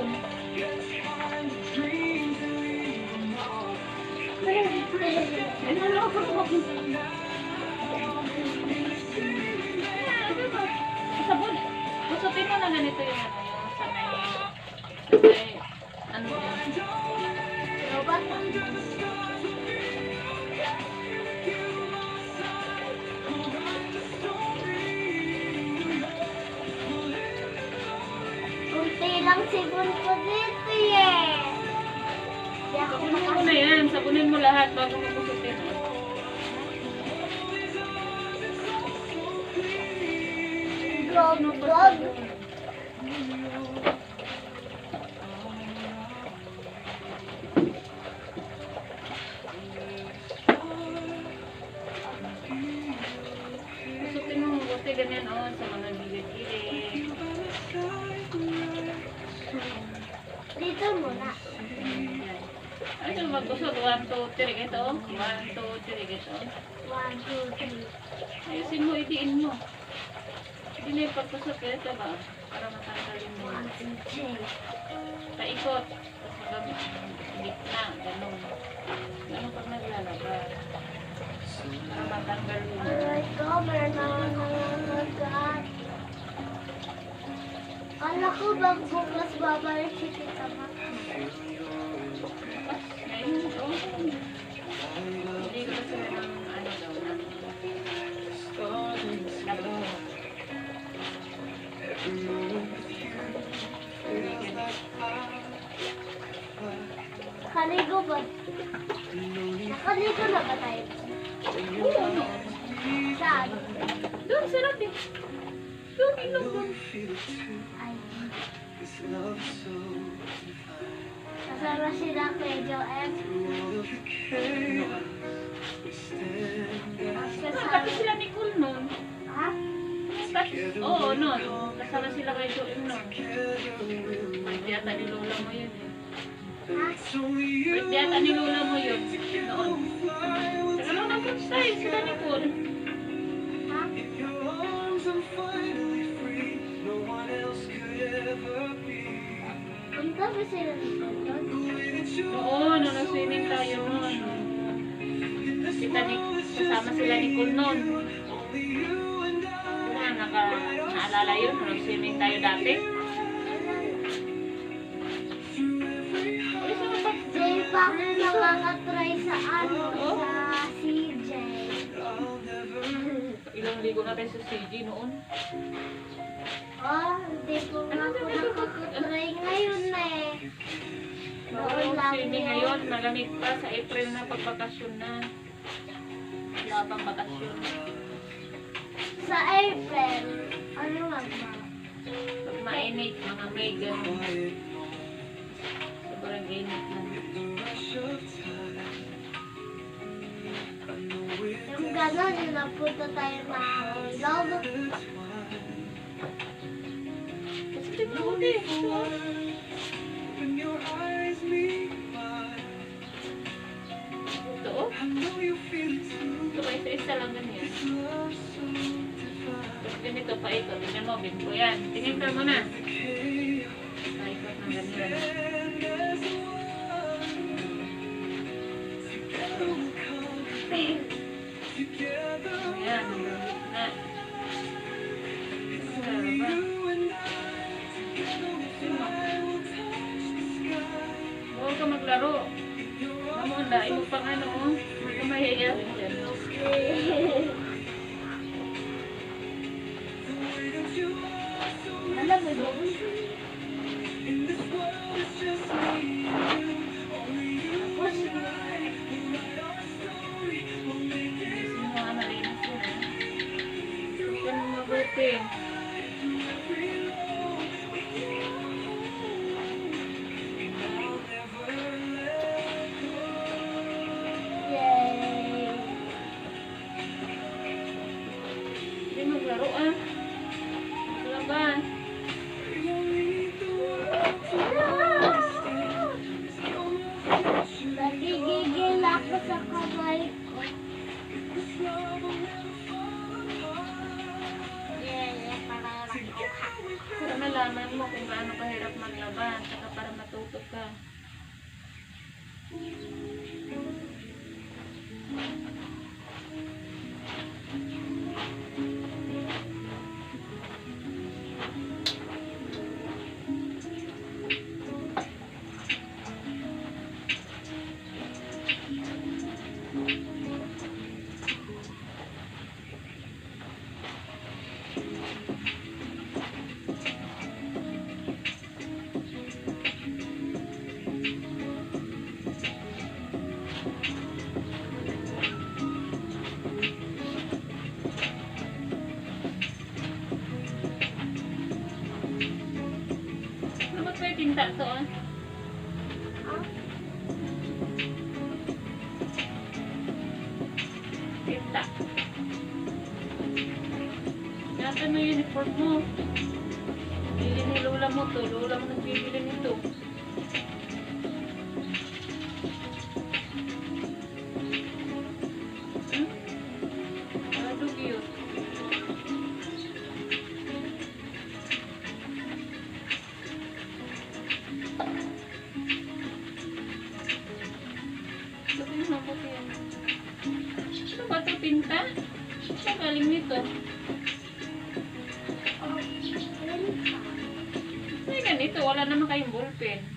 hapon. Ano ako mapunta? Sabon. Gustutin mo na ganito yung ano yung sanay. Ano yun? Robot. Kunti lang sipon ko dito eh. Di ako Sabunin mo na yan. Sabunin mo lahat bago mo gustutin mo. Grog. Gustutin mo mabuti ganyan o sa mga gilid-gilid. Dito muna. Ano magusot? 1, 2, 3 ito. 1, 2, 3 ito. 1, 2, 3. Ayusin mo, idiin mo. Hindi na yung pagpasok ito ba? Para matanggalin mo. 1, 2, 3. Paikot. Tapos gitna. Ganun. Ganun pag naglalaba. Para matanggal mo. Aray ko, meron na nangangagat. Kala ko bang bukas babalik si Tita Mac. Ngayon, oh. Hindi ko kasi ng ano daw. Labo. Nakaligo ba? Nakaligo na ba tayo? Ano? Saan? Doon, sarap eh. Doon, ilong doon. Ay. Kasama sila kay Joel. Pati sila ni Cool noon. Ha? Oo, noon. Kasama sila kay Joel noon. Pwede ata ni Lola mo yun eh. Ha? Pwede ata ni Lola mo yun. Noon. Saka nung nag-style sila ni Cool. Ha? Punta ba sila dito? Oo, nung nag-swimming tayo noon. Kasama sila ni Cool noon. Naalala yun, nung nag-swimming tayo dati. Jay pa ako nakakatry sa ano, sa CJ. Ilang ligo natin sa CG noon. Oh, hindi po nga ako nakakatry ngayon eh. Noon, swimming ngayon, malamig pa sa April na pagbakasyon na. Wala pang bakasyon. Sa April, ano nga ba? Pag mainit, mga May, gano'n. Sobrang init na. Yung gano'n, yung napunta tayo ng loob. Kasi tingnan mo din. Ito, oh. Ito ba, isa-isa lang ganyan. Tapos ganito pa ito. Tingnan mo, bin ko yan. Tingin ka muna. Paikot ng ganyan. Ayan, na. Huwag ka maglaro. Mamunda, imo pang ano, oh. Huwag ka mahiya rin dyan. Alam mo ba? Gusto mo nga malinis yun, eh. Gusto mo mabuti. Yay! Hindi maglaro, ah. Labas. Nagigigil ako sa kamay ko. Yay! Parang Para malaman mo kung gaano kahirap maglaba. Saka Tinta to ah. Ah, Tinta. Yata mo yung uniform mo. Bili ni Lola mo to. Lola mo nagbibili nito. Hmm? Ano cute. Sabihin mo ko yan. Ano ba ito? Tinta? Saan galing nito? oh, yun pa. Ay, ganito. Wala naman kayong ballpen.